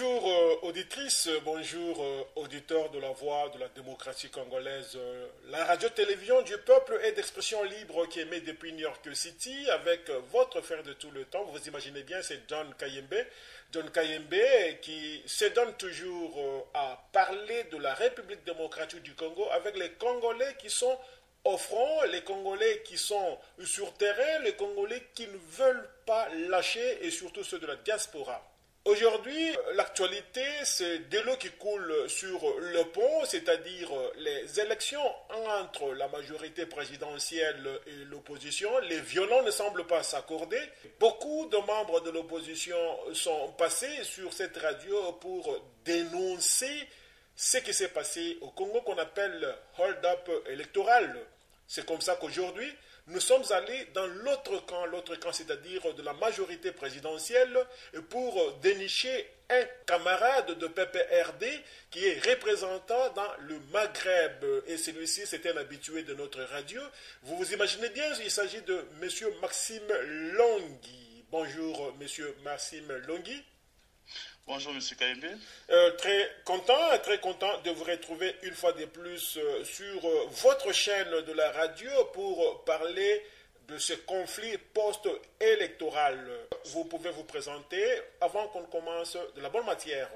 Bonjour auditrices, bonjour auditeurs de la voix de la démocratie congolaise, la radio-télévision du peuple et d'expression libre qui émet depuis New York City avec votre frère de tout le temps. Vous imaginez bien, c'est John Kayembe. John Kayembe qui se donne toujours à parler de la République démocratique du Congo avec les Congolais qui sont au front, les Congolais qui sont sur terrain, les Congolais qui ne veulent pas lâcher et surtout ceux de la diaspora. Aujourd'hui, l'actualité, c'est de l'eau qui coule sur le pont, c'est-à-dire les élections entre la majorité présidentielle et l'opposition. Les violents ne semblent pas s'accorder. Beaucoup de membres de l'opposition sont passés sur cette radio pour dénoncer ce qui s'est passé au Congo qu'on appelle hold-up électoral. C'est comme ça qu'aujourd'hui, nous sommes allés dans l'autre camp, c'est-à-dire de la majorité présidentielle, pour dénicher un camarade de PPRD qui est représentant dans le Maghreb. Et celui-ci, c'est un habitué de notre radio. Vous vous imaginez bien, il s'agit de M. Maxime Longui. Bonjour, M. Maxime Longui. Bonjour, M. Kayembe. Très content de vous retrouver une fois de plus sur votre chaîne de la radio pour parler de ce conflit post-électoral. Vous pouvez vous présenter avant qu'on commence de la bonne matière.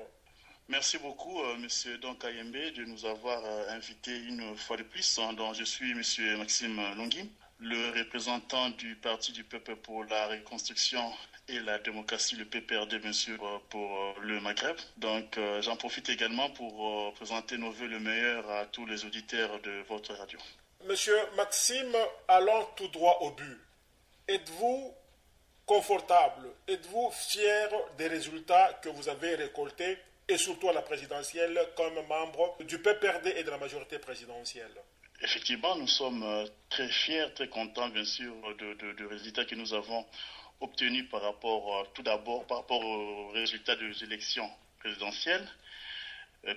Merci beaucoup, M. Don Kayembe, de nous avoir invités une fois de plus. Donc, je suis M. Maxime Longui, le représentant du Parti du Peuple pour la Reconstruction et la démocratie, le PPRD, bien sûr, pour le Maghreb. Donc, j'en profite également pour présenter nos vœux le meilleur à tous les auditeurs de votre radio. Monsieur Maxime, allons tout droit au but. Êtes-vous confortable? Êtes-vous fier des résultats que vous avez récoltés et surtout à la présidentielle comme membre du PPRD et de la majorité présidentielle? Effectivement, nous sommes très fiers, très contents, bien sûr, de résultats que nous avons obtenu par rapport, tout d'abord, par rapport aux résultats des élections présidentielles.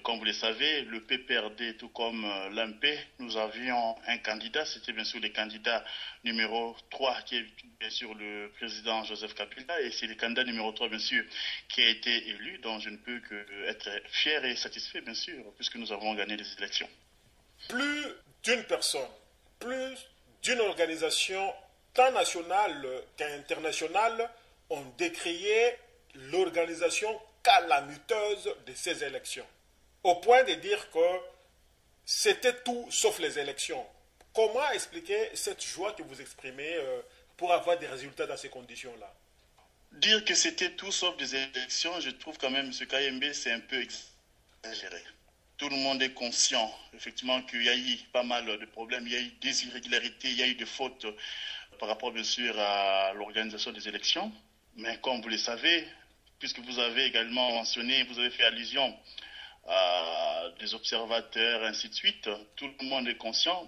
Comme vous le savez, le PPRD, tout comme l'AMP, nous avions un candidat, c'était bien sûr le candidat numéro 3, qui est bien sûr le président Joseph Kabila, et c'est le candidat numéro 3, bien sûr, qui a été élu, donc je ne peux qu'être fier et satisfait, bien sûr, puisque nous avons gagné les élections. Plus d'une personne, plus d'une organisation tant nationale qu'internationale ont décrié l'organisation calamiteuse de ces élections, au point de dire que c'était tout sauf les élections. Comment expliquer cette joie que vous exprimez pour avoir des résultats dans ces conditions-là? Dire que c'était tout sauf des élections, je trouve quand même, M. Kayembe, c'est un peu exagéré. Tout le monde est conscient, effectivement, qu'il y a eu pas mal de problèmes, il y a eu des irrégularités, il y a eu des fautes par rapport, bien sûr, à l'organisation des élections. Mais comme vous le savez, puisque vous avez également mentionné, vous avez fait allusion à des observateurs, ainsi de suite, tout le monde est conscient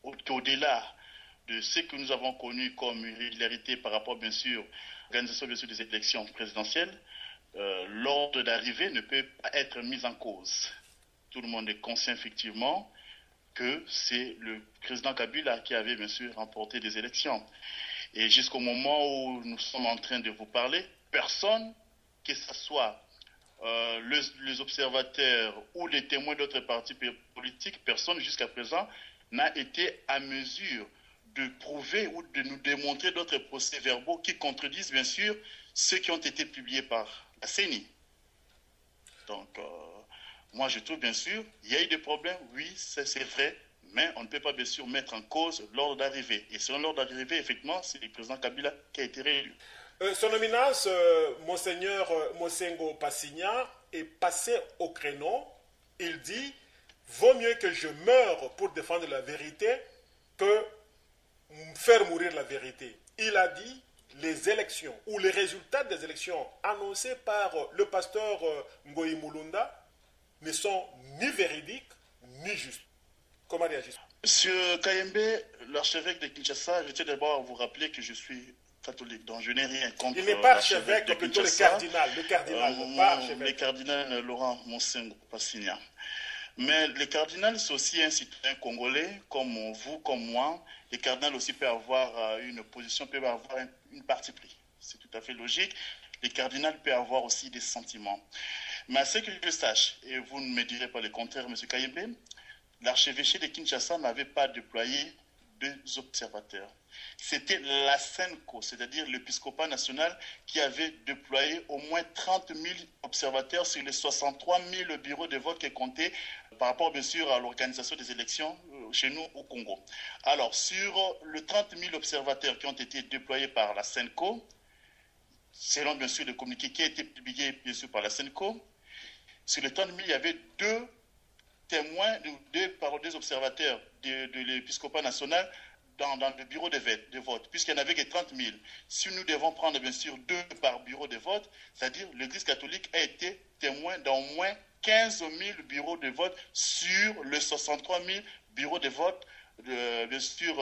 qu'au-delà de ce que nous avons connu comme irrégularité par rapport, bien sûr, à l'organisation des élections présidentielles, l'ordre d'arrivée ne peut pas être mis en cause. Tout le monde est conscient, effectivement, que c'est le président Kabila qui avait, bien sûr, remporté des élections. Et jusqu'au moment où nous sommes en train de vous parler, personne, que ce soit les observateurs ou les témoins d'autres partis politiques, personne jusqu'à présent n'a été à mesure de prouver ou de nous démontrer d'autres procès-verbaux qui contredisent, bien sûr, ceux qui ont été publiés par la CENI. Donc, moi, je trouve, bien sûr, il y a eu des problèmes, oui, c'est vrai, mais on ne peut pas, bien sûr, mettre en cause l'ordre d'arrivée. Et selon l'ordre d'arrivée, effectivement, c'est le président Kabila qui a été réélu. Son éminence, Monseigneur Mosengo Passigna, est passé au créneau. Il dit « Vaut mieux que je meure pour défendre la vérité que faire mourir la vérité. » Il a dit les élections ou les résultats des élections annoncés par le pasteur Ngoï Mulunda ne sont ni véridiques ni justes. Comment réagir? Monsieur Kayembe, l'archevêque de Kinshasa, je tiens d'abord à vous rappeler que je suis catholique, donc je n'ai rien contre. Il n'est pas archevêque, plutôt le cardinal. Pas archevêque. Le cardinal Laurent Monsengo Passigna. Mais le cardinal, c'est aussi un citoyen congolais, comme vous, comme moi. Le cardinal aussi peut avoir une position, peut avoir une partie prise. C'est tout à fait logique. Le cardinal peut avoir aussi des sentiments. Mais à ce que je sache, et vous ne me direz pas le contraire, M. Kayembe, l'archevêché de Kinshasa n'avait pas déployé deux observateurs. C'était la SENCO, c'est-à-dire l'épiscopat national, qui avait déployé au moins 30 000 observateurs sur les 63 000 bureaux de vote qui comptaient par rapport bien sûr à l'organisation des élections chez nous au Congo. Alors, sur les 30 000 observateurs qui ont été déployés par la SENCO, selon bien sûr le communiqué qui a été publié bien sûr par la SENCO, sur les 30 000, il y avait deux témoins, deux observateurs de l'épiscopat national dans le bureau de vote, puisqu'il n'y en avait que 30 000. Si nous devons prendre bien sûr deux par bureau de vote, c'est-à-dire l'Église catholique a été témoin d'au moins 15 000 bureaux de vote sur les 63 000 bureaux de vote bien sûr,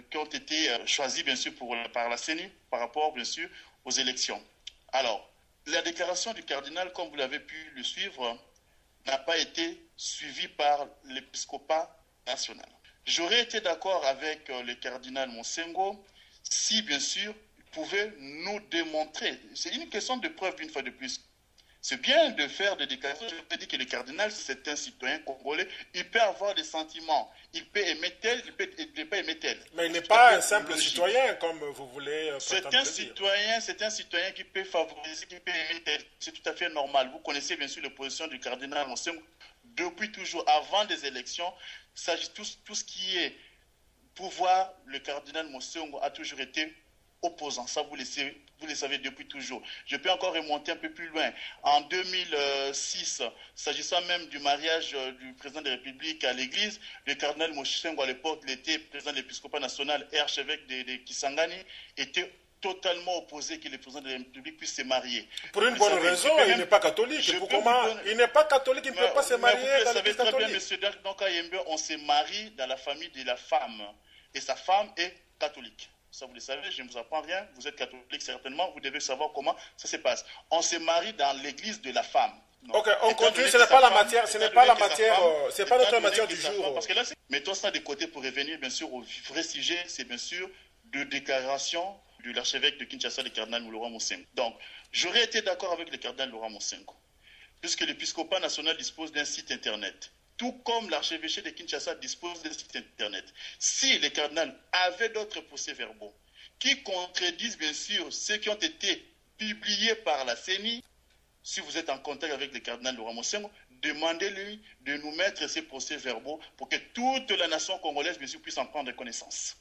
qui ont été choisis bien sûr par la CENI par rapport bien sûr aux élections. Alors, la déclaration du cardinal, comme vous l'avez pu le suivre, n'a pas été suivie par l'épiscopat national. J'aurais été d'accord avec le cardinal Monsengo si, bien sûr, il pouvait nous démontrer. C'est une question de preuve une fois de plus. C'est bien de faire des déclarations. Je peux dire que le cardinal, c'est un citoyen congolais. Il peut avoir des sentiments. Il peut aimer tel, il peut ne pas aimer tel. Mais il n'est pas un simple citoyen, comme vous voulez prétendre le dire. C'est un citoyen qui peut favoriser, qui peut aimer tel. C'est tout à fait normal. Vous connaissez bien sûr les positions du cardinal Monsengo depuis toujours, avant des élections. Tout ce qui est pouvoir, le cardinal Monsengo a toujours été opposant. Ça, vous le savez depuis toujours. Je peux encore remonter un peu plus loin. En 2006, s'agissant même du mariage du président de la République à l'église, le cardinal Monsengo, à l'époque, il était président de l'épiscopat national et archevêque de Kisangani, était totalement opposé que le président de la République puisse se marier. Pour une bonne raison, il n'est pas catholique. Il n'est pas catholique, il ne peut pas se marier dans l'église catholique. Vous savez très bien, M. Kayembe, on se marie dans la famille de la femme. Et sa femme est catholique. Ça, vous le savez, je ne vous apprends rien. Vous êtes catholique, certainement. Vous devez savoir comment ça se passe. On se marie dans l'église de la femme. Non. Ok, on continue. Ce n'est pas la matière. Ce n'est pas la matière. C'est pas notre matière du jour. Parce que là, mettons ça de côté pour revenir, bien sûr, au vrai sujet. C'est bien sûr de déclaration de l'archevêque de Kinshasa, le cardinal Laurent Monsengo. Donc, j'aurais été d'accord avec le cardinal Laurent Monsengo, puisque l'épiscopat national dispose d'un site internet, tout comme l'archevêché de Kinshasa dispose d'un site internet. Si le cardinal avait d'autres procès-verbaux qui contredisent bien sûr ceux qui ont été publiés par la CENI, si vous êtes en contact avec le cardinal Laurent Monsengo, demandez-lui de nous mettre ces procès-verbaux pour que toute la nation congolaise bien sûr, puisse en prendre connaissance.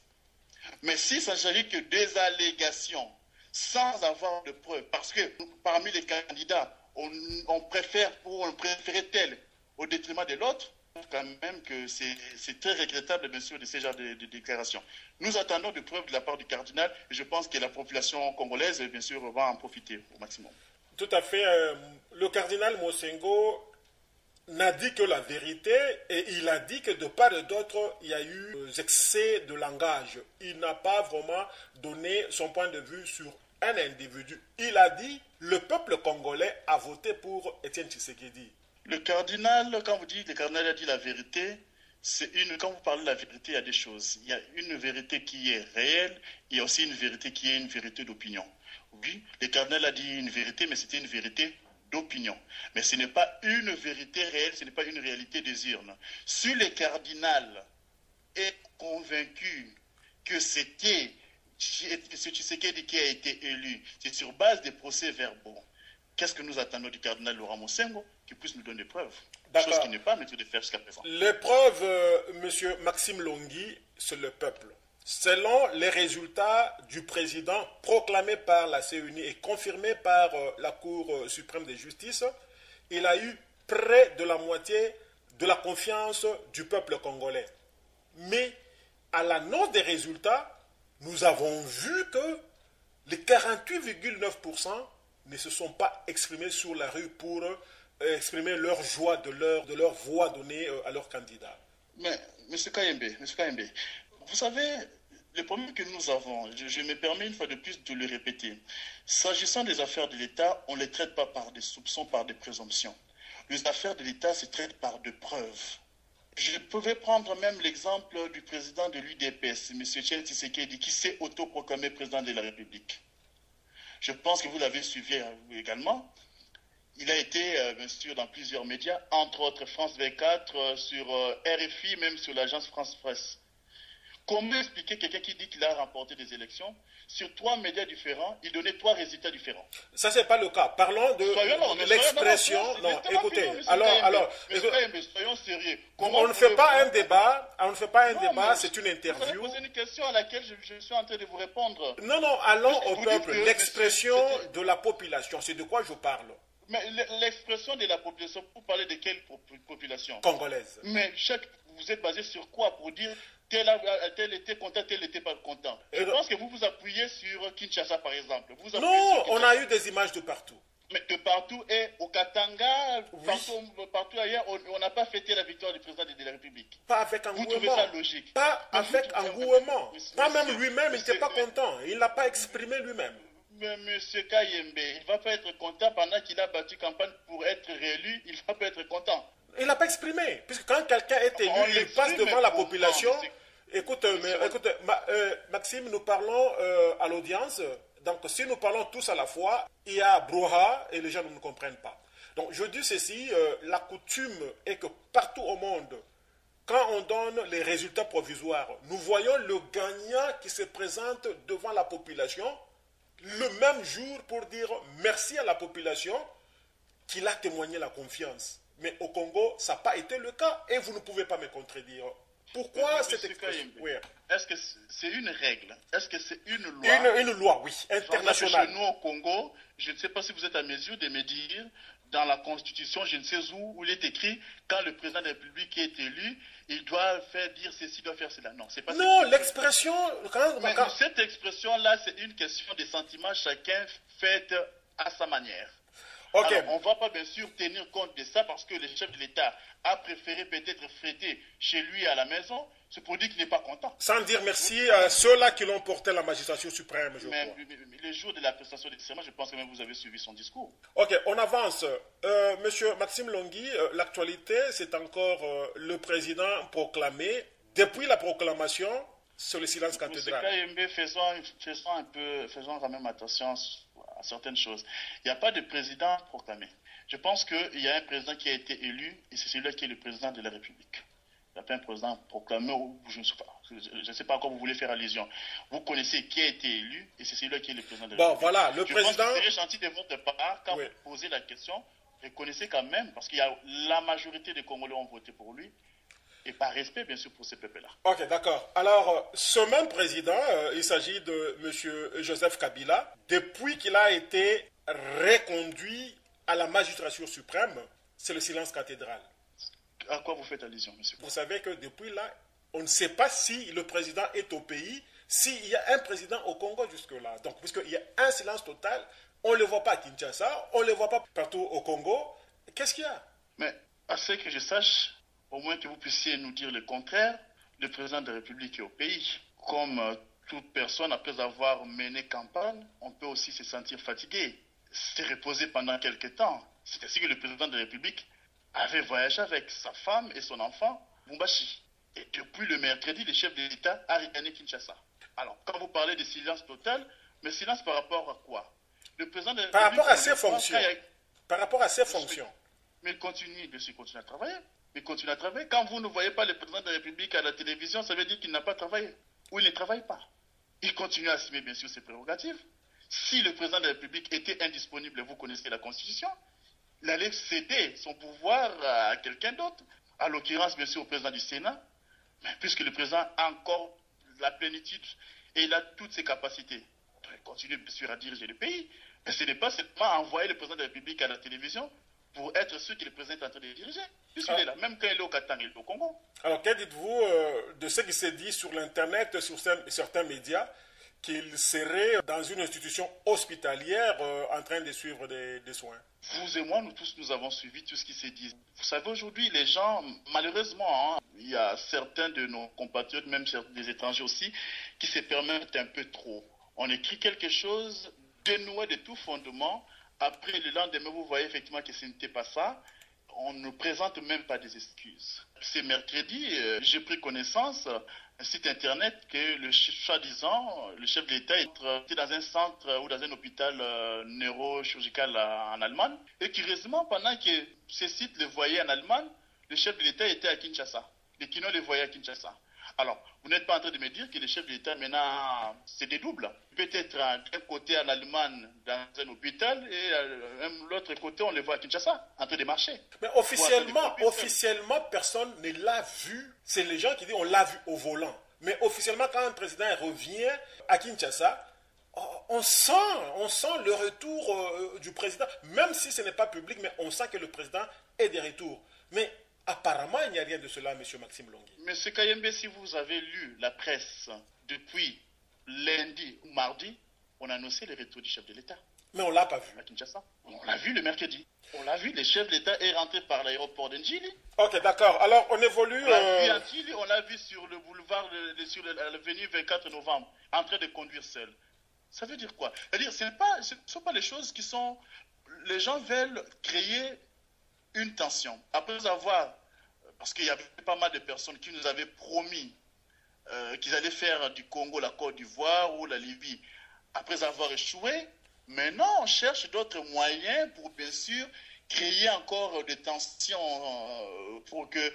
Mais s'il s'agit que des allégations sans avoir de preuves, parce que parmi les candidats, on préférait tel au détriment de l'autre, quand même que c'est très regrettable, bien sûr, de ce genre de déclarations. Nous attendons des preuves de la part du cardinal et je pense que la population congolaise, bien sûr, va en profiter au maximum. Tout à fait. Le cardinal Monsengo n'a dit que la vérité et il a dit que de part et d'autre, il y a eu des excès de langage. Il n'a pas vraiment donné son point de vue sur un individu. Il a dit le peuple congolais a voté pour Étienne Tshisekedi. Le cardinal, quand vous dites le cardinal a dit la vérité, quand vous parlez de la vérité, il y a des choses. Il y a une vérité qui est réelle, il y a aussi une vérité qui est une vérité d'opinion. Oui, le cardinal a dit une vérité, mais c'était une vérité d'opinion. Mais ce n'est pas une vérité réelle, ce n'est pas une réalité des urnes. Si le cardinal est convaincu que c'était Tshisekedi qui a été élu, c'est sur base des procès-verbaux. Qu'est-ce que nous attendons du cardinal Laurent Monsengo qui puisse nous donner des preuves? Chose qui n'est pas méthode de faire jusqu'à présent. Les preuves, M. Maxime Longhi, c'est le peuple. Selon les résultats du président proclamés par la CENI et confirmés par la Cour suprême de justice, il a eu près de la moitié de la confiance du peuple congolais. Mais à l'annonce des résultats, nous avons vu que les 48,9% ne se sont pas exprimés sur la rue pour exprimer leur joie de leur voix donnée à leur candidat. Mais, M. Kayembe, vous savez, le problème que nous avons, je me permets une fois de plus de le répéter, s'agissant des affaires de l'État, on ne les traite pas par des soupçons, par des présomptions. Les affaires de l'État se traitent par de preuves. Je pouvais prendre même l'exemple du président de l'UDPS, M. Etienne Tshisekedi, qui s'est autoproclamé président de la République. Je pense que vous l'avez suivi également. Il a été, bien sûr, dans plusieurs médias, entre autres France 24, sur RFI, même sur l'agence France Presse. Comment expliquer quelqu'un qui dit qu'il a remporté des élections sur 3 médias différents, il donnait 3 résultats différents? Ça, c'est pas le cas. Parlons de l'expression. Non, écoutez, soyons sérieux. On ne fait pas un débat, c'est une interview. Vous avez posé une question à laquelle je suis en train de vous répondre. Non, allons au peuple. L'expression de la population, c'est de quoi je parle? Mais l'expression de la population, vous parlez de quelle population? Congolaise. Mais vous êtes basé sur quoi pour dire tel était content, tel n'était pas content? Je pense que vous vous appuyez sur Kinshasa, par exemple. Non, on a eu des images de partout. Mais de partout, et au Katanga, oui. partout ailleurs, on n'a pas fêté la victoire du président de la République. Pas avec engouement. Vous trouvez ça logique? Pas avec engouement. Pas même lui-même, il n'était pas content. Il ne l'a pas exprimé lui-même. Mais M. Kayembe, il ne va pas être content pendant qu'il a battu campagne pour être réélu, il ne va pas être content. Il n'a pas exprimé, puisque quand quelqu'un est élu, il passe devant la population. Écoute, Maxime, nous parlons à l'audience, donc si nous parlons tous à la fois, il y a brouhaha et les gens ne nous comprennent pas. Donc je dis ceci, la coutume est que partout au monde, quand on donne les résultats provisoires, nous voyons le gagnant qui se présente devant la population le même jour pour dire merci à la population qu'il a témoigné la confiance. Mais au Congo, ça n'a pas été le cas et vous ne pouvez pas me contredire. Pourquoi cette expression? Oui. Est-ce que c'est une règle? Est-ce que c'est une loi? Une loi, oui, internationale. Chez nous au Congo, je ne sais pas si vous êtes à mesure de me dire, dans la Constitution, je ne sais où il est écrit, quand le président de la République est élu, il doit faire dire ceci, il doit faire cela. Non, c'est pas. Non, l'expression. Cette expression-là, c'est une question de sentiment, chacun fait à sa manière. Okay. Alors, on ne va pas bien sûr tenir compte de ça parce que le chef de l'État a préféré peut-être fêter chez lui à la maison, c'est pour dire qu'il n'est pas content. Sans dire merci à ceux-là qui l'ont porté à la magistrature suprême, je crois. Le jour de la prestation de serment, je pense que même vous avez suivi son discours. Ok, on avance. Monsieur Maxime Longui, l'actualité, c'est encore le président proclamé. Depuis la proclamation, sur le silence cathédral. Faisons quand même attention à certaines choses. Il n'y a pas de président proclamé. Je pense qu'il y a un président qui a été élu et c'est celui-là qui est le président de la République. Il n'y a pas un président proclamé ou je ne sais pas. Je ne sais pas à quoi vous voulez faire allusion. Vous connaissez qui a été élu et c'est celui-là qui est le président de la République. Bon, voilà, le président. Je pense que c'est très gentil de votre part quand vous posez la question. Reconnaissez quand même, parce qu'il y a la majorité des Congolais ont voté pour lui. Et par respect, bien sûr, pour ce peuple-là. Ok, d'accord. Alors, ce même président, il s'agit de M. Joseph Kabila, depuis qu'il a été reconduit à la magistrature suprême, c'est le silence cathédral. À quoi vous faites allusion, monsieur? Vous savez que depuis là, on ne sait pas si le président est au pays, s'il y a un président au Congo jusque-là. Donc, puisqu'il y a un silence total, on ne le voit pas à Kinshasa, on ne le voit pas partout au Congo. Qu'est-ce qu'il y a? Mais, à ce que je sache, au moins que vous puissiez nous dire le contraire, le président de la République est au pays. Comme toute personne, après avoir mené campagne, on peut aussi se sentir fatigué, se reposer pendant quelques temps. C'est ainsi que le président de la République avait voyagé avec sa femme et son enfant, Bumbashi. Et depuis le mercredi, le chef de l'État a regagné Kinshasa. Alors, quand vous parlez de silence total, mais silence par rapport à quoi? Le président de la République... Par rapport à ses fonctions. Par rapport à ses fonctions. Mais il continue à travailler. Il continue à travailler. Quand vous ne voyez pas le président de la République à la télévision, ça veut dire qu'il n'a pas travaillé. Ou il ne travaille pas. Il continue à assumer bien sûr ses prérogatives. Si le président de la République était indisponible, vous connaissez la Constitution, il allait céder son pouvoir à quelqu'un d'autre. À l'occurrence, bien sûr, au président du Sénat. Mais puisque le président a encore la plénitude et il a toutes ses capacités, il continue bien sûr à diriger le pays. Mais ce n'est pas seulement envoyer le président de la République à la télévision pour être sûr que le président est en train de diriger. Puisqu'il est là, même quand il est au Katanga, il est au Congo. Alors, que dites-vous de ce qui s'est dit sur l'Internet, sur certains médias, qu'il serait dans une institution hospitalière en train de suivre des soins? Vous et moi, nous tous, nous avons suivi tout ce qui s'est dit. Vous savez, aujourd'hui, les gens, malheureusement, il y a certains de nos compatriotes, même des étrangers aussi, qui se permettent un peu trop. On écrit quelque chose dénoué de tout fondement. Après, le lendemain, vous voyez effectivement que ce n'était pas ça. on ne présente même pas des excuses. C'est mercredi, j'ai pris connaissance un site internet que soi-disant, le chef de l'État était dans un centre ou dans un hôpital neurochirurgical en Allemagne. Et curieusement, pendant que ce site le voyait en Allemagne, le chef de l'État était à Kinshasa. Les Kinois le voyaient à Kinshasa. Alors, vous n'êtes pas en train de me dire que le chef de l'État maintenant se dédouble. Peut-être d'un côté en Allemagne dans un hôpital et de l'autre côté on le voit à Kinshasa en train de marcher. Mais officiellement, personne ne l'a vu. C'est les gens qui disent on l'a vu au volant. Mais officiellement, quand un président revient à Kinshasa, on sent le retour du président, même si ce n'est pas public, mais on sent que le président est de retour. Mais apparemment, il n'y a rien de cela, M. Maxime Longhi. Monsieur Kayembe, si vous avez lu la presse depuis lundi ou mardi, on a annoncé le retour du chef de l'État. Mais on ne l'a pas vu. À Kinshasa. On l'a vu le mercredi. On l'a vu, le chef de l'État est rentré par l'aéroport d'Ndjili. Ok, d'accord. Alors, on évolue... On l'a vu sur le boulevard, sur l'avenue 24 novembre, en train de conduire seul. Ça veut dire quoi? C'est-à-dire, ce ne sont pas les choses qui sont... Les gens veulent créer une tension. Après avoir... Parce qu'il y avait pas mal de personnes qui nous avaient promis qu'ils allaient faire du Congo la Côte d'Ivoire ou la Libye. Après avoir échoué, maintenant on cherche d'autres moyens pour bien sûr créer encore des tensions pour que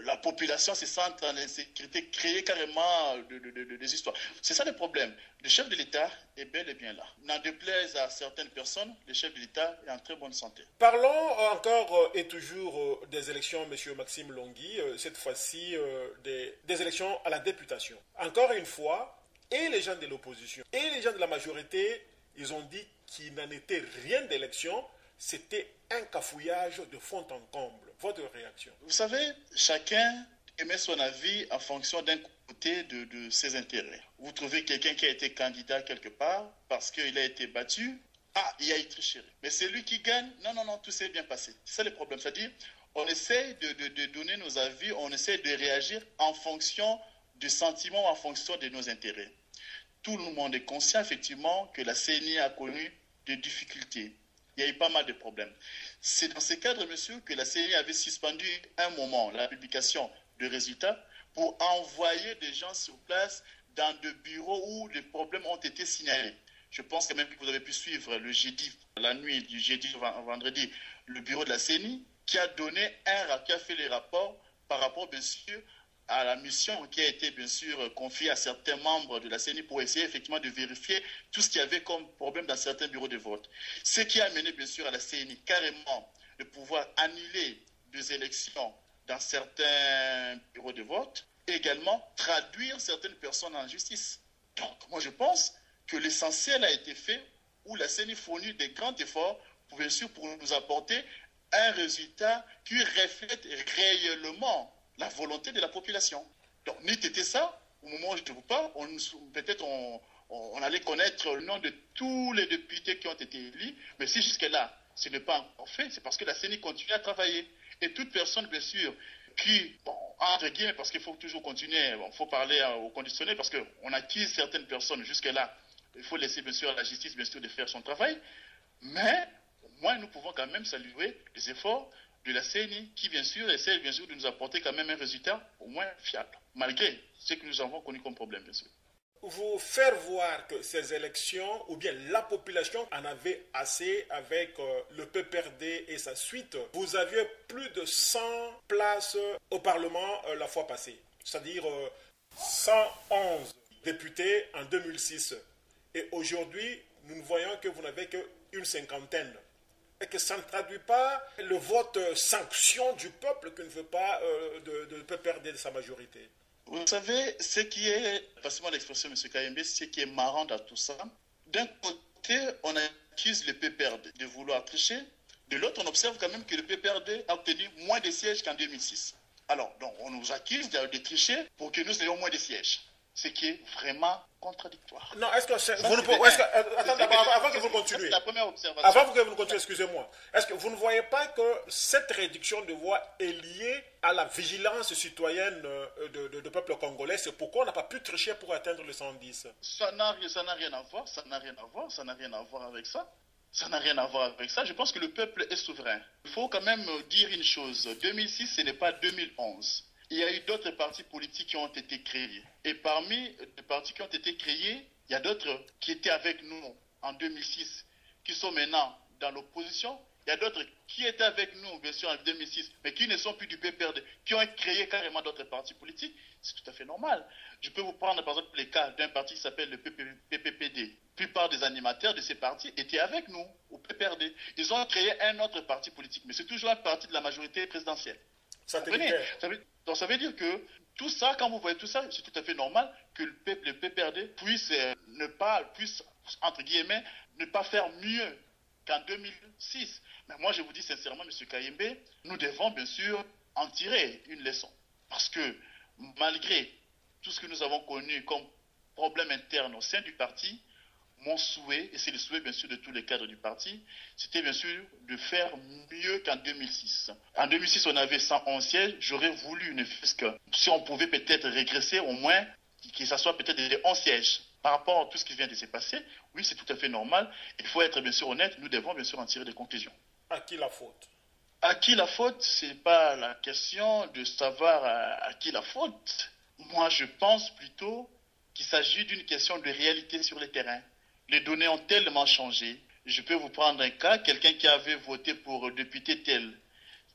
la population se sente en insécurité, créer carrément des histoires. C'est ça le problème. Le chef de l'État est bel et bien là. N'en déplaise à certaines personnes, le chef de l'État est en très bonne santé. Parlons encore et toujours des élections, M. Maxime Longhi, cette fois-ci des élections à la députation. Encore une fois, et les gens de l'opposition et les gens de la majorité, ils ont dit qu'il n'en était rien d'élection, c'était un cafouillage de fond en comble. Votre réaction? Vous savez, chacun émet son avis en fonction d'un côté de ses intérêts. Vous trouvez quelqu'un qui a été candidat quelque part parce qu'il a été battu, il y a eu tricherie. Mais c'est lui qui gagne, non, tout s'est bien passé. C'est ça le problème, c'est-à-dire on essaie de donner nos avis, on essaie de réagir en fonction du sentiment, en fonction de nos intérêts. Tout le monde est conscient effectivement que la CENI a connu des difficultés. Il y a eu pas mal de problèmes. C'est dans ce cadre, monsieur, que la CENI avait suspendu un moment la publication de résultats pour envoyer des gens sur place dans des bureaux où les problèmes ont été signalés. Je pense quand même que vous avez pu suivre le jeudi, la nuit du jeudi au vendredi, le bureau de la CENI qui a fait les rapports par rapport, bien sûr, à la mission qui a été bien sûr confiée à certains membres de la CENI pour essayer effectivement de vérifier tout ce qu'il y avait comme problème dans certains bureaux de vote. Ce qui a amené bien sûr à la CENI carrément de pouvoir annuler des élections dans certains bureaux de vote et également traduire certaines personnes en justice. Donc moi je pense que l'essentiel a été fait où la CENI fournit des grands efforts pour bien sûr pour nous apporter un résultat qui reflète réellement la volonté de la population. Donc, n'eût été ça, au moment où je vous parle, peut-être on allait connaître le nom de tous les députés qui ont été élus, mais si jusque-là, ce n'est pas encore fait, c'est parce que la CENI continue à travailler. Et toute personne, bien sûr, qui, entre guillemets, parce qu'il faut toujours continuer, il faut parler au conditionnel, parce qu'on accuse certaines personnes jusque-là, il faut laisser, bien sûr, à la justice, bien sûr, de faire son travail, mais au moins, nous pouvons quand même saluer les efforts de la CENI, qui bien sûr essaie bien sûr de nous apporter quand même un résultat au moins fiable, malgré ce que nous avons connu comme problème, bien sûr. Vous faire voir que ces élections, ou bien la population en avait assez avec le PPRD et sa suite. Vous aviez plus de 100 places au Parlement la fois passée, c'est-à-dire 111 députés en 2006. Et aujourd'hui, nous ne voyons que vous n'avez qu'une cinquantaine. Et que ça ne traduit pas le vote sanction du peuple qui ne veut pas de PPRD de sa majorité. Vous savez, ce qui est, passez-moi l'expression, M. Kayembe, ce qui est marrant dans tout ça, d'un côté, on accuse le PPRD de vouloir tricher, de l'autre, on observe quand même que le PPRD a obtenu moins de sièges qu'en 2006. Alors, donc, on nous accuse de tricher pour que nous ayons moins de sièges. Ce qui est vraiment contradictoire. Non, est-ce que attendez, avant que vous continuiez. C'est la première observation. Avant que vous continuiez, excusez-moi. Est-ce que vous ne voyez pas que cette réduction de voix est liée à la vigilance citoyenne du peuple congolais? C'est pourquoi on n'a pas pu tricher pour atteindre le 110. Ça n'a rien à voir, ça n'a rien à voir avec ça. Ça n'a rien à voir avec ça. Je pense que le peuple est souverain. Il faut quand même dire une chose. 2006, ce n'est pas 2011. Il y a eu d'autres partis politiques qui ont été créés. Et parmi les partis qui ont été créés, il y a d'autres qui étaient avec nous en 2006, qui sont maintenant dans l'opposition. Il y a d'autres qui étaient avec nous, bien sûr, en 2006, mais qui ne sont plus du PPRD, qui ont créé carrément d'autres partis politiques. C'est tout à fait normal. Je peux vous prendre, par exemple, les cas d'un parti qui s'appelle le PPPD. La plupart des animateurs de ces partis étaient avec nous, au PPRD. Ils ont créé un autre parti politique, mais c'est toujours un parti de la majorité présidentielle. Donc ça veut dire que tout ça, quand vous voyez tout ça, c'est tout à fait normal que le PPRD puisse entre guillemets, ne pas faire mieux qu'en 2006. Mais moi, je vous dis sincèrement, M. Kayembe, nous devons bien sûr en tirer une leçon. Parce que malgré tout ce que nous avons connu comme problème interne au sein du parti, mon souhait, et c'est le souhait bien sûr de tous les cadres du parti, c'était bien sûr de faire mieux qu'en 2006. En 2006, on avait 111 sièges. J'aurais voulu, ne fût-ce que si on pouvait peut-être régresser, au moins que ça soit peut-être des 11 sièges. Par rapport à tout ce qui vient de se passer, oui, c'est tout à fait normal. Il faut être bien sûr honnête, nous devons bien sûr en tirer des conclusions. À qui la faute? À qui la faute? Ce n'est pas la question de savoir à qui la faute. Moi, je pense plutôt qu'il s'agit d'une question de réalité sur le terrain. Les données ont tellement changé. Je peux vous prendre un cas, quelqu'un qui avait voté pour député tel,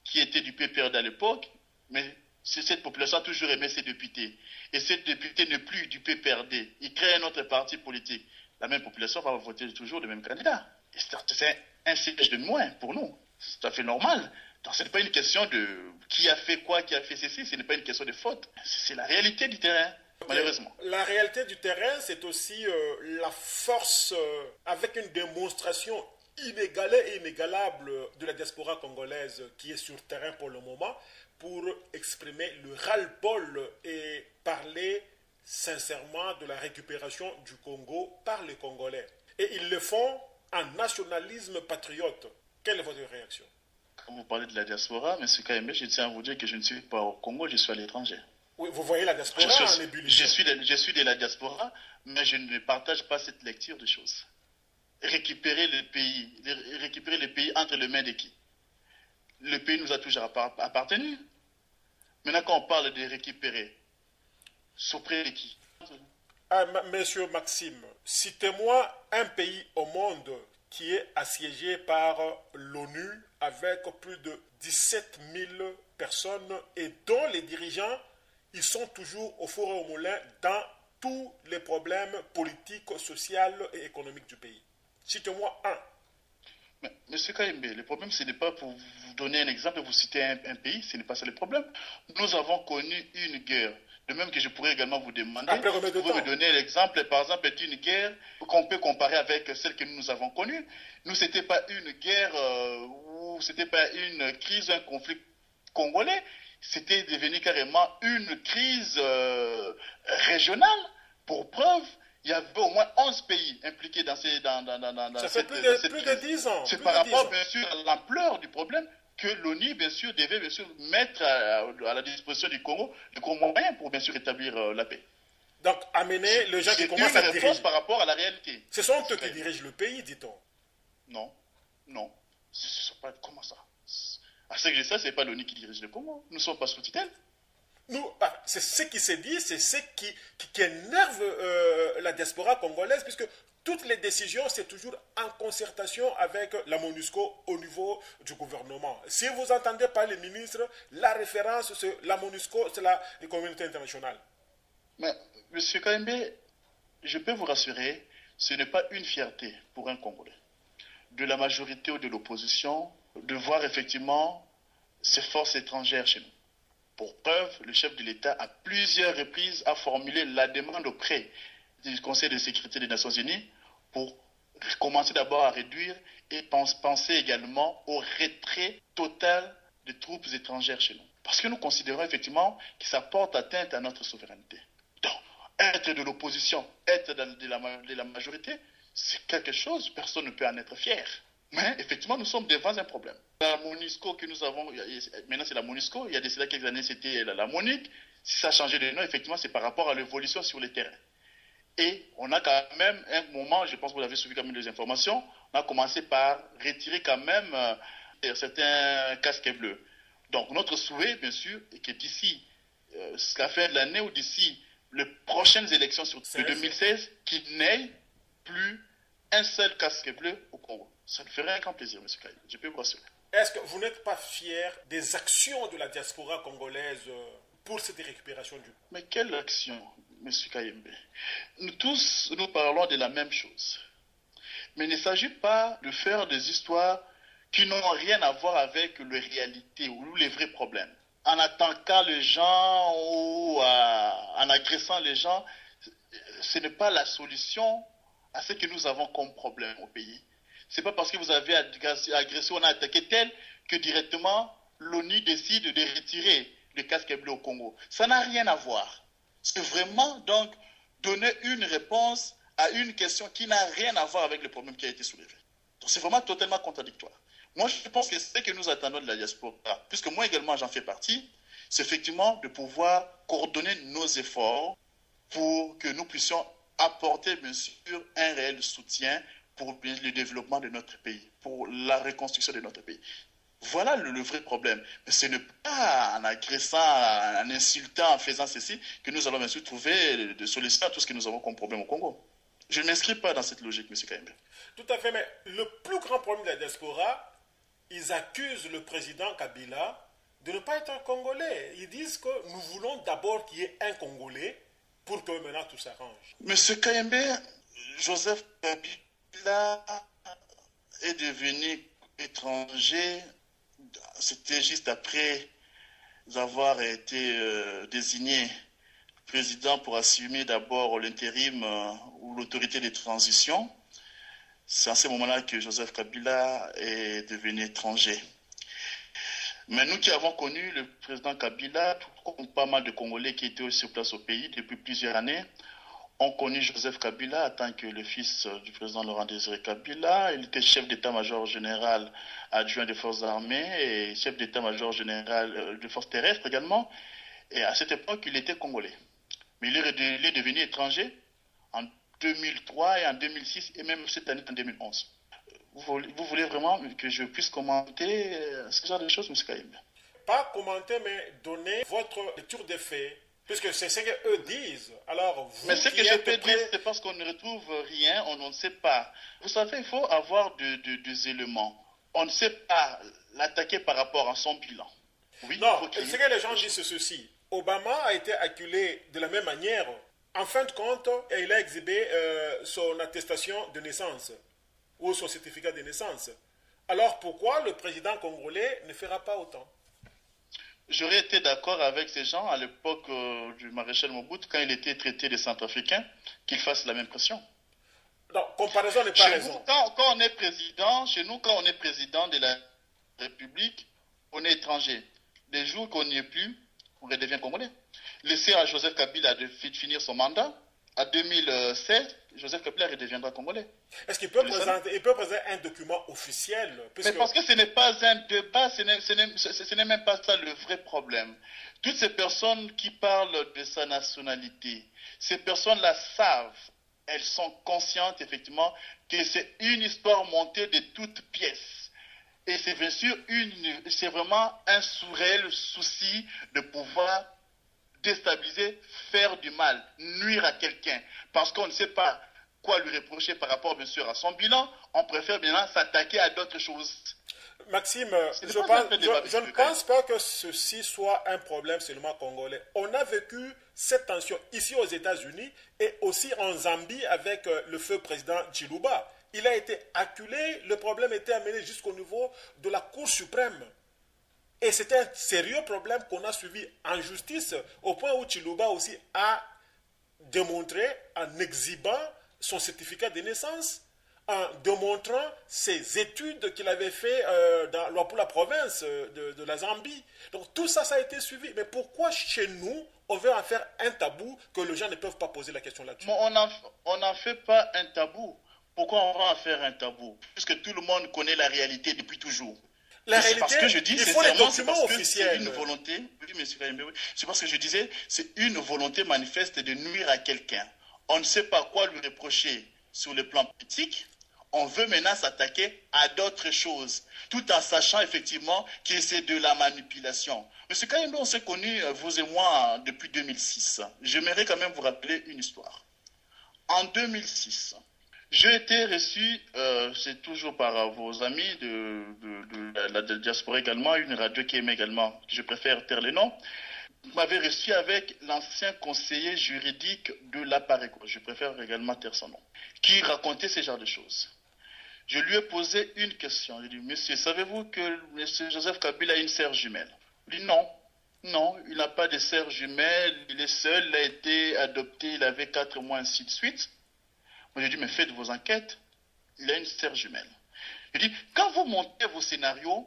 qui était du PPRD à l'époque, mais cette population a toujours aimé ces députés. Et ces députés n'est plus du PPRD. Il crée un autre parti politique. La même population va voter toujours le même candidat. C'est un siège de moins pour nous. C'est tout à fait normal. Donc ce n'est pas une question de qui a fait quoi, qui a fait ceci. Ce n'est pas une question de faute. C'est la réalité du terrain. Malheureusement. La réalité du terrain, c'est aussi la force avec une démonstration inégalée et inégalable de la diaspora congolaise qui est sur le terrain pour le moment pour exprimer le ras-le-bol et parler sincèrement de la récupération du Congo par les Congolais. Et ils le font en nationalisme patriote. Quelle est votre réaction? Quand vous parlez de la diaspora, M. Kayembe, je tiens à vous dire que je ne suis pas au Congo, je suis à l'étranger. Oui, vous voyez la diaspora en ébullition. Je suis de la diaspora, mais je ne partage pas cette lecture de choses. Récupérer les pays entre les mains de qui? Le pays nous a toujours appartenu. Maintenant, quand on parle de récupérer, auprès de qui? Monsieur Maxime, citez-moi un pays au monde qui est assiégé par l'ONU avec plus de 17 000 personnes et dont les dirigeants ils sont toujours au four et au moulin dans tous les problèmes politiques, sociaux et économiques du pays. Citez-moi un. Mais, M. Kayembe, le problème, ce n'est pas pour vous donner un exemple et vous citer un pays, ce n'est pas ça le problème. Nous avons connu une guerre. De même que je pourrais également vous demander, vous pouvez me donner l'exemple, par exemple, d'une guerre qu'on peut comparer avec celle que nous avons connue. Nous, ce n'était pas une guerre ou ce n'était pas une crise, un conflit congolais. C'était devenu carrément une crise régionale. Pour preuve, il y avait au moins 11 pays impliqués dans cette crise. Ça fait plus de 10 ans. C'est par rapport, bien sûr, à l'ampleur du problème que l'ONU, bien sûr, devait bien sûr mettre à la disposition du Congo les moyens pour bien sûr établir la paix. Donc, amener les gens qui commencent à diriger. Par rapport à la réalité. Ce sont eux qui dirigent le pays, dit-on. Non, non. Pas, comment ça? À ce que je sais, ce n'est pas l'ONU qui dirige le Congo. Nous ne sommes pas sous tutelle. C'est ce qui se dit, c'est ce qui énerve la diaspora congolaise, puisque toutes les décisions, c'est toujours en concertation avec la MONUSCO au niveau du gouvernement. Si vous entendez par les ministres, la référence, c'est la MONUSCO, c'est la communauté internationale. Mais, M. Kayembe, je peux vous rassurer, ce n'est pas une fierté pour un Congolais, de la majorité ou de l'opposition, de voir effectivement ces forces étrangères chez nous. Pour preuve, le chef de l'État, à plusieurs reprises, a formulé la demande auprès du Conseil de sécurité des Nations Unies pour commencer d'abord à réduire et penser également au retrait total des troupes étrangères chez nous. Parce que nous considérons effectivement que ça porte atteinte à notre souveraineté. Donc, être de l'opposition, être de la majorité, c'est quelque chose, personne ne peut en être fier. Mais effectivement, nous sommes devant un problème. La MONUSCO que nous avons, maintenant c'est la MONUSCO, il y a de cela quelques années c'était la MONUC. Si ça a changé de nom, effectivement, c'est par rapport à l'évolution sur le terrain. Et on a quand même un moment, je pense que vous avez suivi quand même les informations, on a commencé par retirer quand même certains casques bleus. Donc notre souhait, bien sûr, est que d'ici la fin de l'année ou d'ici les prochaines élections sur 2016, qu'il n'ait plus un seul casque bleu au Congo. Ça nous ferait un grand plaisir, M. Kaye. Je peux vous rassurer. Est-ce que vous n'êtes pas fier des actions de la diaspora congolaise pour cette récupération du... Mais quelle action, M. Kayembe? Nous tous, nous parlons de la même chose. Mais il ne s'agit pas de faire des histoires qui n'ont rien à voir avec les réalités ou les vrais problèmes. En attaquant les gens ou en agressant les gens, ce n'est pas la solution à ce que nous avons comme problème au pays. Ce n'est pas parce que vous avez agressé ou on a attaqué tel que directement l'ONU décide de retirer le casque bleu au Congo. Ça n'a rien à voir. C'est vraiment donc donner une réponse à une question qui n'a rien à voir avec le problème qui a été soulevé. Donc c'est vraiment totalement contradictoire. Moi, je pense que ce que nous attendons de la diaspora, puisque moi également j'en fais partie, c'est effectivement de pouvoir coordonner nos efforts pour que nous puissions apporter, bien sûr, un réel soutien pour le développement de notre pays, pour la reconstruction de notre pays. Voilà le vrai problème. Mais ce n'est pas en agressant, en insultant, en faisant ceci, que nous allons bien sûr trouver de solution à tout ce que nous avons comme problème au Congo. Je ne m'inscris pas dans cette logique, M. Kayembe. Tout à fait, mais le plus grand problème de la diaspora, ils accusent le président Kabila de ne pas être un Congolais. Ils disent que nous voulons d'abord qu'il y ait un Congolais pour que maintenant tout s'arrange. M. Kayembe, Joseph Kabila est devenu étranger, c'était juste après avoir été désigné président pour assumer d'abord l'intérim ou l'autorité de transition. C'est à ce moment-là que Joseph Kabila est devenu étranger. Mais nous qui avons connu le président Kabila, comme pas mal de Congolais qui étaient sur place au pays depuis plusieurs années, ont connu Joseph Kabila en tant que le fils du président Laurent Désiré Kabila. Il était chef d'état-major général adjoint des forces armées et chef d'état-major général des forces terrestres également. Et à cette époque, il était congolais. Mais il est devenu étranger en 2003 et en 2006 et même cette année en 2011. Vous voulez vraiment que je puisse commenter ce genre de choses, M. Kayembe? Pas commenter, mais donner votre lecture des faits. Puisque c'est ce qu'eux disent. Alors, vous mais ce que je peux dire, c'est parce qu'on ne retrouve rien, on ne sait pas. Vous savez, il faut avoir des éléments. On ne sait pas l'attaquer par rapport à son bilan. Oui, non, ce que les gens disent, c'est ceci. Obama a été acculé de la même manière. En fin de compte, il a exhibé son attestation de naissance ou son certificat de naissance. Alors, pourquoi le président congolais ne fera pas autant? J'aurais été d'accord avec ces gens à l'époque du maréchal Mobutu, quand il était traité des Centrafricains, qu'ils fassent la même pression. Non, comparaison n'est pas raison. Quand on est président, chez nous, quand on est président de la République, on est étranger. Les jours qu'on n'y est plus, on redevient congolais. Laissez à Joseph Kabila de finir son mandat. En 2016, Joseph Kabila redeviendra congolais. Est-ce qu'il peut présenter un document officiel? Mais parce que ce n'est pas un débat, ce n'est même pas ça le vrai problème. Toutes ces personnes qui parlent de sa nationalité, ces personnes-là savent, elles sont conscientes effectivement que c'est une histoire montée de toutes pièces. Et c'est bien sûr c'est vraiment un réel souci de pouvoir déstabiliser, faire du mal, nuire à quelqu'un, parce qu'on ne sait pas quoi lui reprocher par rapport bien sûr à son bilan, on préfère bien s'attaquer à d'autres choses. Maxime, je ne pense pas que ceci soit un problème seulement congolais. On a vécu cette tension ici aux États-Unis et aussi en Zambie avec le feu président Chiluba. Il a été acculé, le problème était amené jusqu'au niveau de la Cour suprême. Et c'était un sérieux problème qu'on a suivi en justice, au point où Chiluba aussi a démontré, en exhibant son certificat de naissance, en démontrant ses études qu'il avait fait pour la province de la Zambie. Donc tout ça, ça a été suivi. Mais pourquoi chez nous, on veut en faire un tabou que les gens ne peuvent pas poser la question là-dessus? On n'en fait pas un tabou. Pourquoi on va en faire un tabou? Puisque tout le monde connaît la réalité depuis toujours. La réalité, parce que je dis, il faut les documents officiels. C'est une volonté, oui, monsieur Kayembe, oui. C'est parce que je disais, c'est une volonté manifeste de nuire à quelqu'un. on ne sait pas quoi lui reprocher sur le plan politique. On veut maintenant s'attaquer à d'autres choses, tout en sachant effectivement que c'est de la manipulation. Monsieur Kayembe, on s'est connus, vous et moi, depuis 2006. J'aimerais quand même vous rappeler une histoire. En 2006, j'ai été reçu, c'est toujours par vos amis de la diaspora également, une radio qui aime également, je préfère taire les noms. Vous m'avez reçu avec l'ancien conseiller juridique de l'APARECO, je préfère également taire son nom, qui racontait ce genre de choses. Je lui ai posé une question. Je lui ai dit, monsieur, savez-vous que M. Joseph Kabila a une sœur jumelle? Il dit non. Non, il n'a pas de sœur jumelle, il est seul, il a été adopté, il avait 4 mois, ainsi de suite. Moi, j'ai dit, mais faites vos enquêtes, il a une sœur jumelle. Je dis, quand vous montez vos scénarios,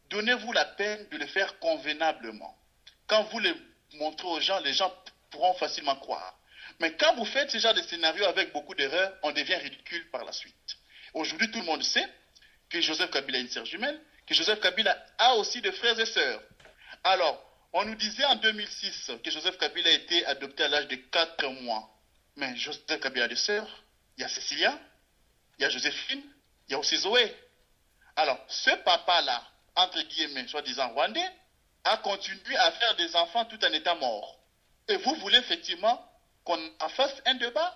donnez-vous la peine de le faire convenablement. Quand vous les montrez aux gens, les gens pourront facilement croire. Mais quand vous faites ce genre de scénario avec beaucoup d'erreurs, on devient ridicule par la suite. Aujourd'hui, tout le monde sait que Joseph Kabila a une sœur jumelle, que Joseph Kabila a aussi des frères et sœurs. Alors, on nous disait en 2006 que Joseph Kabila a été adopté à l'âge de 4 mois. Mais Joseph Kabila a des sœurs. Il y a Cécilia, il y a Joséphine, il y a aussi Zoé. Alors, ce papa-là, entre guillemets, soi-disant rwandais, a continué à faire des enfants tout en étant mort. Et vous voulez effectivement qu'on en fasse un débat?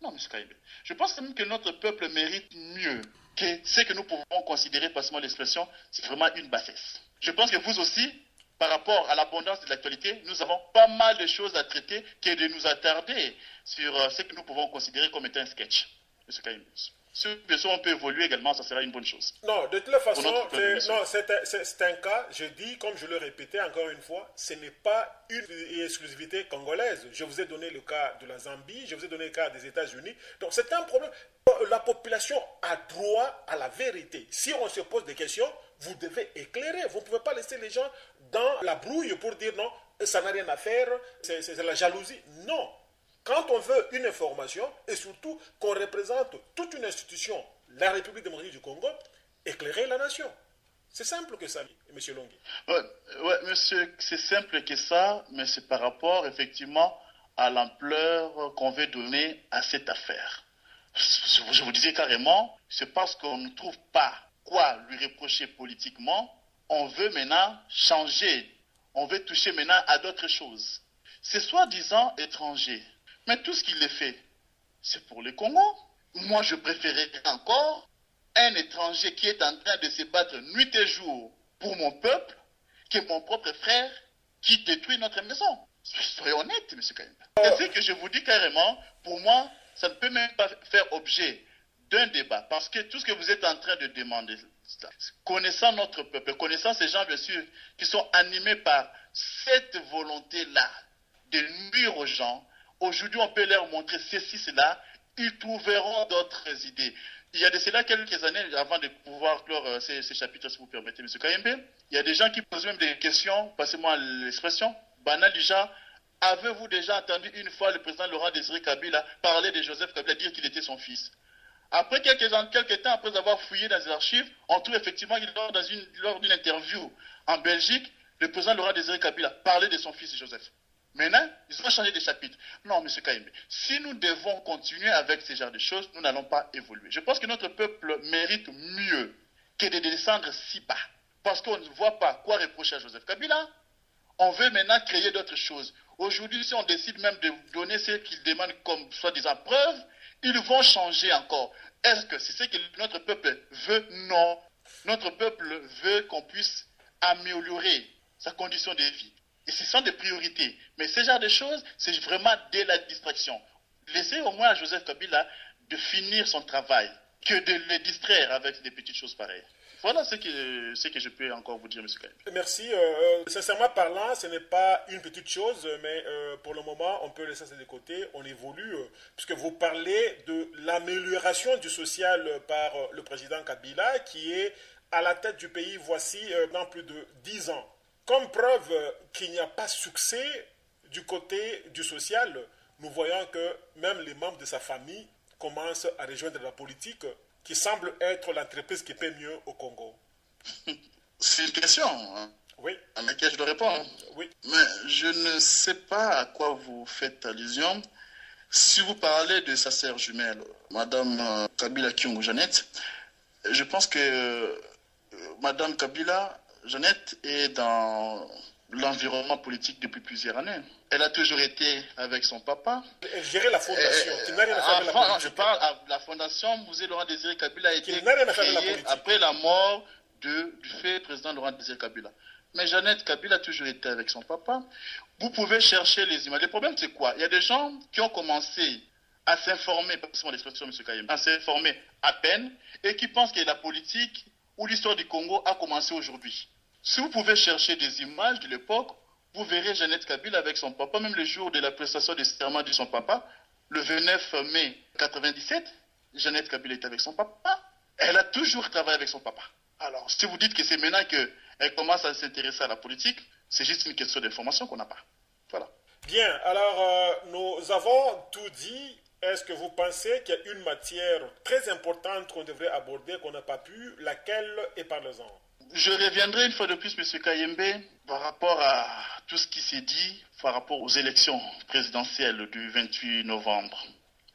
Non, M. Kayembe. Je pense même que notre peuple mérite mieux que ce que nous pouvons considérer, passez-moi l'expression, c'est vraiment une bassesse. Je pense que vous aussi, par rapport à l'abondance de l'actualité, nous avons pas mal de choses à traiter que de nous attarder sur ce que nous pouvons considérer comme étant un sketch. M. Kayembe. Si on peut évoluer également, ça sera une bonne chose. Non, de toute façon, c'est un cas, je dis, comme je le répétais encore une fois, ce n'est pas une exclusivité congolaise. Je vous ai donné le cas de la Zambie, je vous ai donné le cas des États-Unis. Donc c'est un problème. La population a droit à la vérité. Si on se pose des questions, vous devez éclairer. Vous ne pouvez pas laisser les gens dans la brouille pour dire non, ça n'a rien à faire, c'est la jalousie. Non. Quand on veut une information, et surtout qu'on représente toute une institution, la République démocratique du Congo, éclairer la nation. C'est simple que ça, M. Longhi. Ouais, monsieur, c'est simple que ça, mais c'est par rapport, effectivement, à l'ampleur qu'on veut donner à cette affaire. Je vous disais carrément, c'est parce qu'on ne trouve pas quoi lui reprocher politiquement, on veut maintenant changer, on veut toucher maintenant à d'autres choses. C'est soi-disant étranger. Mais tout ce qu'il est fait, c'est pour le Congo. Moi, je préférerais encore un étranger qui est en train de se battre nuit et jour pour mon peuple que mon propre frère qui détruit notre maison. Soyez honnête, M. Kayembe. C'est ce que je vous dis carrément, pour moi, ça ne peut même pas faire objet d'un débat. Parce que tout ce que vous êtes en train de demander, connaissant notre peuple, connaissant ces gens, bien sûr, qui sont animés par cette volonté-là de nuire aux gens, aujourd'hui, on peut leur montrer ceci, cela, ils trouveront d'autres idées. Il y a de cela quelques années, avant de pouvoir clore ces chapitres, si vous permettez, M. Kayembe, il y a des gens qui posent même des questions, passez-moi l'expression, banale du genre, avez-vous déjà entendu une fois le président Laurent Désiré Kabila parler de Joseph Kabila, dire qu'il était son fils? Après quelques temps, après avoir fouillé dans les archives, on trouve effectivement lors d'une interview en Belgique, le président Laurent Désiré Kabila parlait de son fils Joseph. Maintenant, ils ont changé de chapitre. Non, M. Kayembe, si nous devons continuer avec ce genre de choses, nous n'allons pas évoluer. Je pense que notre peuple mérite mieux que de descendre si bas. Parce qu'on ne voit pas quoi reprocher à Joseph Kabila. On veut maintenant créer d'autres choses. Aujourd'hui, si on décide même de donner ce qu'ils demandent comme soi-disant preuve, ils vont changer encore. Est-ce que c'est ce que notre peuple veut? Non. Notre peuple veut qu'on puisse améliorer sa condition de vie. Et ce sont des priorités. Mais ce genre de choses, c'est vraiment de la distraction. Laissez au moins à Joseph Kabila de finir son travail, que de le distraire avec des petites choses pareilles. Voilà ce que je peux encore vous dire, M. Kayembe. Merci. Sincèrement parlant, ce n'est pas une petite chose, mais pour le moment, on peut laisser ça de côté. On évolue, puisque vous parlez de l'amélioration du social par le président Kabila, qui est à la tête du pays voici dans plus de 10 ans. Comme preuve qu'il n'y a pas succès du côté du social, nous voyons que même les membres de sa famille commencent à rejoindre la politique, qui semble être l'entreprise qui paie mieux au Congo. C'est une question oui. À laquelle je dois répondre. Oui. Mais je ne sais pas à quoi vous faites allusion. Si vous parlez de sa sœur jumelle, Madame Kabila Kyungu Jeannette, je pense que Madame Kabila Jeannette est dans l'environnement politique depuis plusieurs années. Elle a toujours été avec son papa. Elle gérait la fondation, qui n'a rien à faire avec la politique. Je parle à la fondation Musée Laurent Désiré Kabila a été créée après la mort du fait président Laurent Désiré Kabila. Mais Jeannette Kabila a toujours été avec son papa. Vous pouvez chercher les images. Le problème, c'est quoi? Il y a des gens qui ont commencé à s'informer, pas seulement l'expression M. Kayembe, à s'informer à peine, et qui pensent que la politique ou l'histoire du Congo a commencé aujourd'hui. Si vous pouvez chercher des images de l'époque, vous verrez Jeannette Kabila avec son papa, même le jour de la prestation de serment de son papa, le 29 mai 1997, Jeannette Kabila est avec son papa. Elle a toujours travaillé avec son papa. Alors, si vous dites que c'est maintenant qu'elle commence à s'intéresser à la politique, c'est juste une question d'information qu'on n'a pas. Voilà. Bien, alors nous avons tout dit. Est-ce que vous pensez qu'il y a une matière très importante qu'on devrait aborder, qu'on n'a pas pu, laquelle est parlez-en? Je reviendrai une fois de plus, M. Kayembe, par rapport à tout ce qui s'est dit, par rapport aux élections présidentielles du 28 novembre.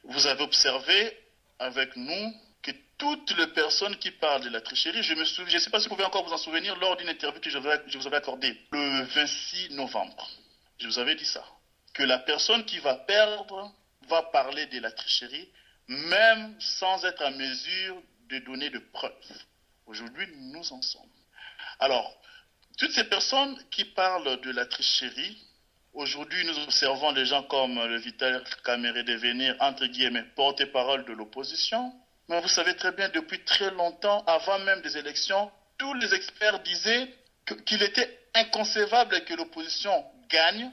Vous avez observé avec nous que toutes les personnes qui parlent de la tricherie, je ne sais pas si vous pouvez encore vous en souvenir, lors d'une interview que je vous avais accordée le 26 novembre, je vous avais dit ça, que la personne qui va perdre va parler de la tricherie, même sans être en mesure de donner de preuves. Aujourd'hui, nous en sommes. Alors, toutes ces personnes qui parlent de la tricherie, aujourd'hui, nous observons des gens comme le Vital Kamerhe devenir, entre guillemets, porte-parole de l'opposition. Mais vous savez très bien, depuis très longtemps, avant même des élections, tous les experts disaient qu'il était inconcevable que l'opposition gagne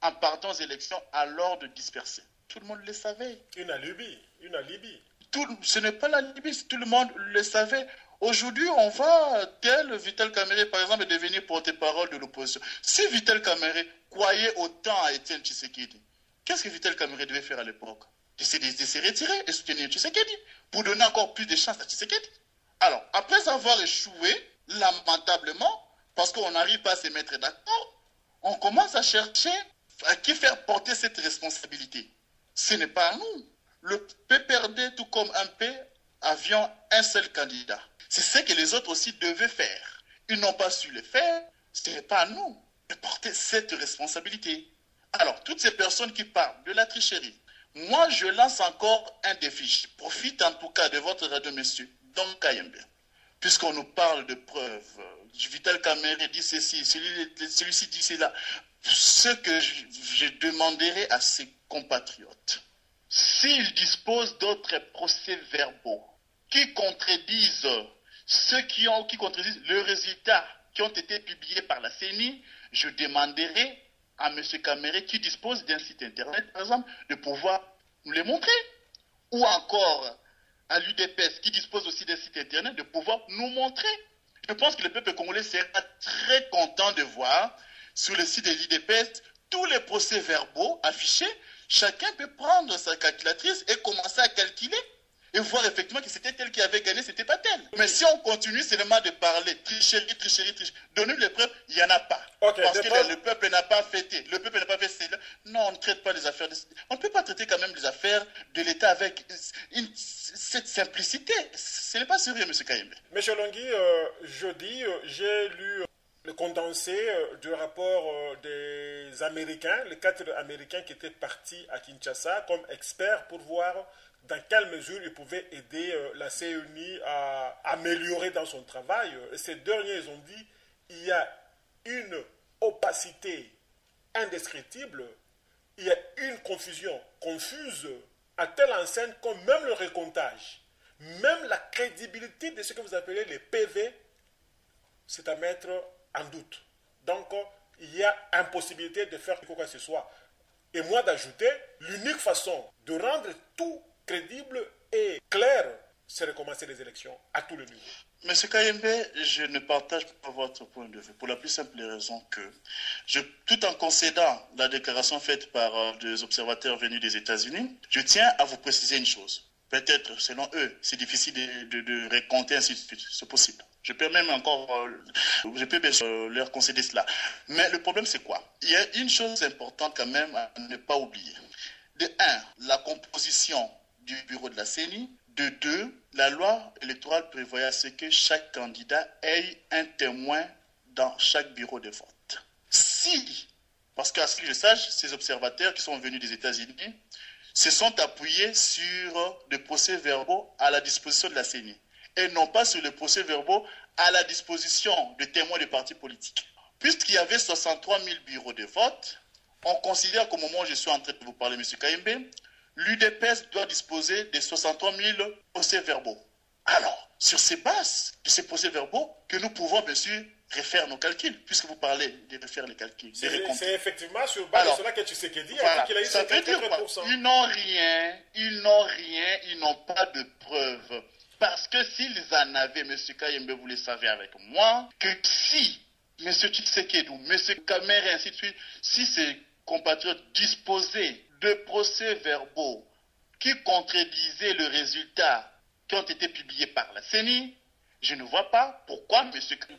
en partant aux élections alors de disperser. Tout le monde le savait. Une alibi. Ce n'est pas la Libye, tout le monde le savait. Aujourd'hui, on va, tel Vital Kamerhe, par exemple, devenir porte-parole de l'opposition. Si Vital Kamerhe croyait autant à Étienne Tshisekedi, qu'est-ce que Vital Kamerhe devait faire à l'époque? De se retirer et soutenir Tshisekedi pour donner encore plus de chance à Tshisekedi. Alors, après avoir échoué, lamentablement, parce qu'on n'arrive pas à se mettre d'accord, on commence à chercher à qui faire porter cette responsabilité. Ce n'est pas à nous. Le PPRD, tout comme MP, avions un seul candidat. C'est ce que les autres aussi devaient faire. Ils n'ont pas su le faire. Ce n'est pas à nous de porter cette responsabilité. Alors, toutes ces personnes qui parlent de la tricherie, moi, je lance encore un défi. Je profite en tout cas de votre radio, monsieur, donc Kayembe, puisqu'on nous parle de preuves. Vital Kamerhe dit ceci, celui-ci dit cela. Ce que je demanderai à ses compatriotes, s'ils disposent d'autres procès-verbaux qui contredisent qui contredisent le résultat qui ont été publiés par la CENI, je demanderai à M. Kamerhe qui dispose d'un site internet, par exemple, de pouvoir nous les montrer. Ou encore à l'UDPS qui dispose aussi d'un site internet, de pouvoir nous montrer. Je pense que le peuple congolais sera très content de voir sur le site de l'UDPS tous les procès-verbaux affichés. Chacun peut prendre sa calculatrice et commencer à calculer et voir effectivement que c'était tel qui avait gagné, c'était pas tel. Mais si on continue seulement de parler tricherie, donner les preuves, il n'y en a pas. Parce que le peuple n'a pas fêté, le peuple n'a pas fait cela. Non, on ne traite pas les affaires. On ne peut pas traiter quand même les affaires de l'État avec cette simplicité. Ce n'est pas sérieux, M. Kayembe. M. Longui, jeudi, j'ai lu le condensé du rapport des Américains, les 4 Américains qui étaient partis à Kinshasa comme experts pour voir dans quelle mesure ils pouvaient aider la CENI à améliorer dans son travail. Ces derniers ont dit qu'il y a une opacité indescriptible, il y a une confusion confuse à telle enseigne que même le recomptage, même la crédibilité de ce que vous appelez les PV, c'est à mettre en doute. Donc, il y a impossibilité de faire quoi que ce soit. Et moi d'ajouter, l'unique façon de rendre tout crédible et clair, c'est de commencer les élections à tous les niveaux. Monsieur Kayembe, je ne partage pas votre point de vue pour la plus simple raison que, tout en concédant la déclaration faite par des observateurs venus des États-Unis, je tiens à vous préciser une chose. Peut-être, selon eux, c'est difficile de raconter ainsi de suite. C'est possible. Je peux même encore, je peux bien sûr leur concéder cela. Mais le problème, c'est quoi? Il y a une chose importante quand même à ne pas oublier. De un, la composition du bureau de la CENI. De deux, la loi électorale prévoyait à ce que chaque candidat ait un témoin dans chaque bureau de vote. Si, parce qu'à ce que je sache, ces observateurs qui sont venus des États-Unis se sont appuyés sur des procès-verbaux à la disposition de la CENI et non pas sur les procès-verbaux à la disposition de témoins des partis politiques. Puisqu'il y avait 63 000 bureaux de vote, on considère qu'au moment où je suis en train de vous parler, M. Kayembe, l'UDPS doit disposer de 63 000 procès-verbaux. Alors, sur ces bases de ces procès-verbaux, que nous pouvons bien sûr refaire nos calculs, puisque vous parlez de refaire les calculs. C'est effectivement sur base de cela que Tshisekedi a dit qu'il a eu 54%. Ils n'ont rien, ils n'ont pas de preuves. Parce que s'ils en avaient, M. Kayembe, vous le savez avec moi, que si M. Tshisekedi ou M. Kamere, ainsi de suite, si ces compatriotes disposaient de procès-verbaux qui contredisaient le résultat qui ont été publiés par la CENI, je ne vois pas pourquoi M.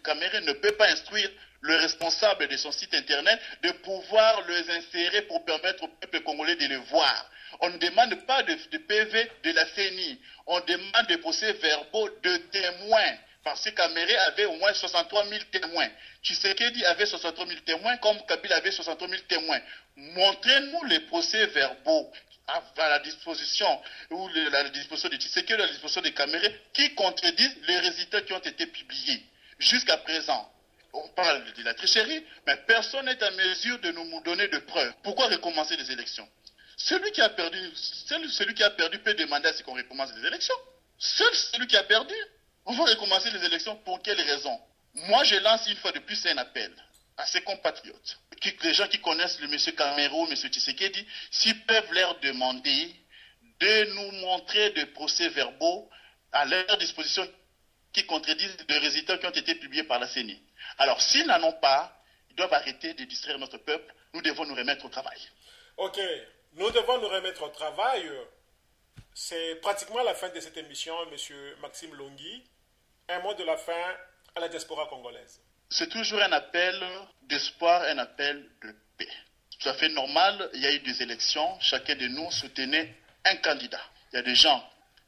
Kamere ne peut pas instruire le responsable de son site internet de pouvoir les insérer pour permettre au peuple congolais de les voir. On ne demande pas de PV de la CENI, on demande des procès-verbaux de témoins. Parce que Kamere avait au moins 63 000 témoins. Tshisekedi avait 63 000 témoins, comme Kabila avait 63 000 témoins. Montrez-nous les procès-verbaux à la disposition, ou à la disposition de Tshisekedi, à la disposition de Kamere, qui contredisent les résultats qui ont été publiés. Jusqu'à présent, on parle de la tricherie, mais personne n'est en mesure de nous donner de preuves. Pourquoi recommencer les élections? Celui qui a perdu peut demander à ce qu'on recommence les élections. Seul celui qui a perdu. On va recommencer les élections pour quelle raison? Moi, je lance une fois de plus un appel à ces compatriotes, les gens qui connaissent le M. Kamero, M. Tshisekedi, s'ils peuvent leur demander de nous montrer des procès-verbaux à leur disposition qui contredisent les résultats qui ont été publiés par la CENI. Alors, s'ils n'en ont pas, ils doivent arrêter de distraire notre peuple. Nous devons nous remettre au travail. Ok, nous devons nous remettre au travail. C'est pratiquement la fin de cette émission, M. Maxime Longhi. Un mot de la fin à la diaspora congolaise. C'est toujours un appel d'espoir, un appel de paix. Tout à fait normal, il y a eu des élections, chacun de nous soutenait un candidat. Il y a des gens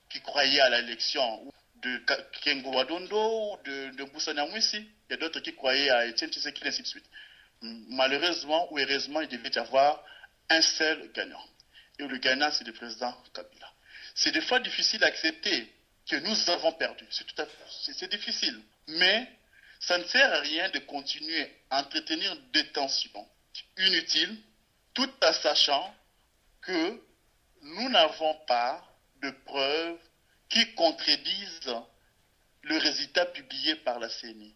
qui croyaient à l'élection de Kengo Wadondo ou de Moussa Nyamwisi. Il y a d'autres qui croyaient à Etienne Tshisekedi, ainsi de suite. Malheureusement ou heureusement, il devait y avoir un seul gagnant. Et le gagnant, c'est le président Kabila. C'est des fois difficile d'accepter que nous avons perdu. C'est difficile. Mais ça ne sert à rien de continuer à entretenir des tensions inutiles, tout en sachant que nous n'avons pas de preuves qui contredisent le résultat publié par la CENI.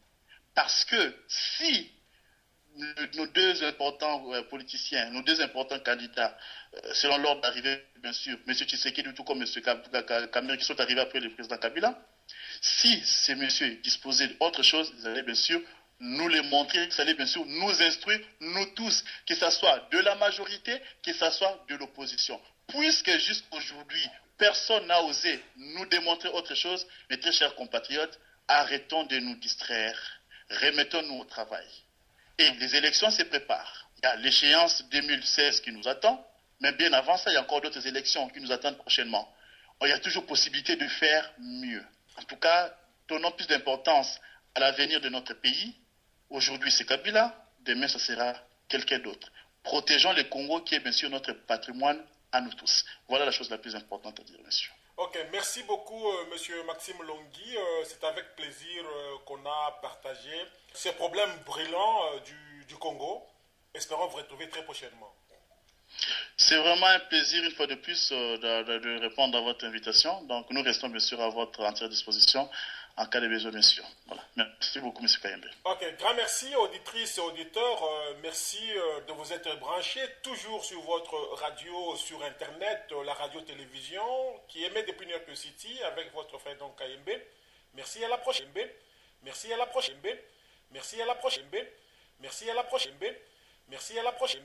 Parce que si nos deux importants politiciens, nos deux importants candidats, selon l'ordre d'arrivée, bien sûr, M. Tshisekedi, tout comme M. Kamere, qui sont arrivés après le président Kabila, si ces messieurs disposaient d'autre chose, ils allaient bien sûr nous les montrer, ils allaient bien sûr nous instruire, nous tous, que ce soit de la majorité, que ce soit de l'opposition. Puisque jusqu'aujourd'hui, personne n'a osé nous démontrer autre chose, mes très chers compatriotes, arrêtons de nous distraire, remettons-nous au travail. Et les élections se préparent. Il y a l'échéance 2016 qui nous attend, mais bien avant ça, il y a encore d'autres élections qui nous attendent prochainement. Il y a toujours possibilité de faire mieux. En tout cas, donnons plus d'importance à l'avenir de notre pays. Aujourd'hui, c'est Kabila. Demain, ce sera quelqu'un d'autre. Protégeons le Congo, qui est bien sûr notre patrimoine à nous tous. Voilà la chose la plus importante à dire, monsieur. Ok, merci beaucoup, monsieur Maxime Longhi. C'est avec plaisir qu'on a partagé ces problèmes brûlants du Congo. Espérons vous retrouver très prochainement. C'est vraiment un plaisir, une fois de plus, de répondre à votre invitation. Donc, nous restons bien sûr à votre entière disposition en cas de besoin, bien sûr. Voilà. Merci beaucoup, M. Kayembe. Ok, grand merci, auditrices et auditeurs. Merci de vous être branchés toujours sur votre radio, sur Internet, la radio-télévision, qui émet depuis New York City avec votre frère Don Kayembe. Merci à la prochaine. Merci à la prochaine. Merci à la prochaine. Merci à la prochaine. Merci à la prochaine.